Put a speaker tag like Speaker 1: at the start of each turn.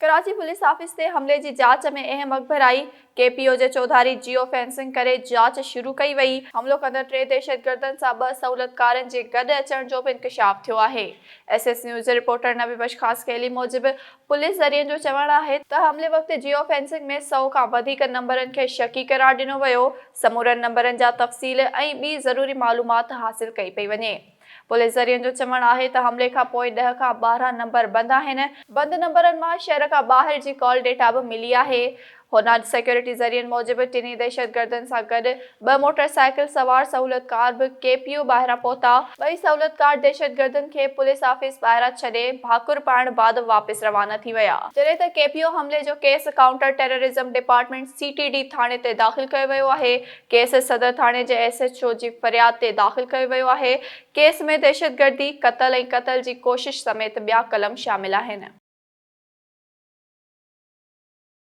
Speaker 1: Karachi police office ते हमले जी जांच में अहम अख़बर आई। केपीओ जे चौधारी जियो फेंसिंग करे जांच शुरू कई वई। हमलो कंदड़ 3 दहशतगर्दनि सां 2 सहूलतकारनि जे गॾु अचण जो भी इंकशाफ थियो आहे। एसएस न्यूज़ जे रिपोर्टर नबी बशखास केली मूजिब पुलिस ज़रियनि जो चवण आहे त हमले वक़्त जियो फेंसिंग में 100 खां वधीक नंबरनि खे शकी करार ॾिनो वियो। समूरनि नंबरनि जा तफ़सील ऐं ॿी ज़रूरी मालूमात हासिल कई पई वञे। पुलिस ज़रियनि जो चवण आहे त हमले खां पोइ 10 खां 12 नंबर बंद आहिनि। बंद नंबरनि मां शहर खां ॿाहिरि जी कॉल डेटा भी मिली आहे। होना सिक्योरिटी ज़रियनि मूजिब 3 दहशतगर्दनि सां गॾु 2 मोटरसाइकिल सवार सहूलतकार भी केपीओ ॿाहिरां पहुता। 2 सहूलतकार दहशतगर्दनि खे पुलिस ऑफिस ॿाहिरां छॾे भाकुर पाइण बाद वापस रवाना थी विया। जॾहिं त केपीओ हमले जो case counter terrorism department CTD थाणे ते दाख़िल कयो वियो आहे। केस सदर थाणे जे एसएचओ जी फरियाद ते दाख़िल कयो वियो आहे। केस में दहशतगर्दी, क़त्ल ऐं क़त्ल जी कोशिश समेत ॿिया कलम शामिल आहिनि।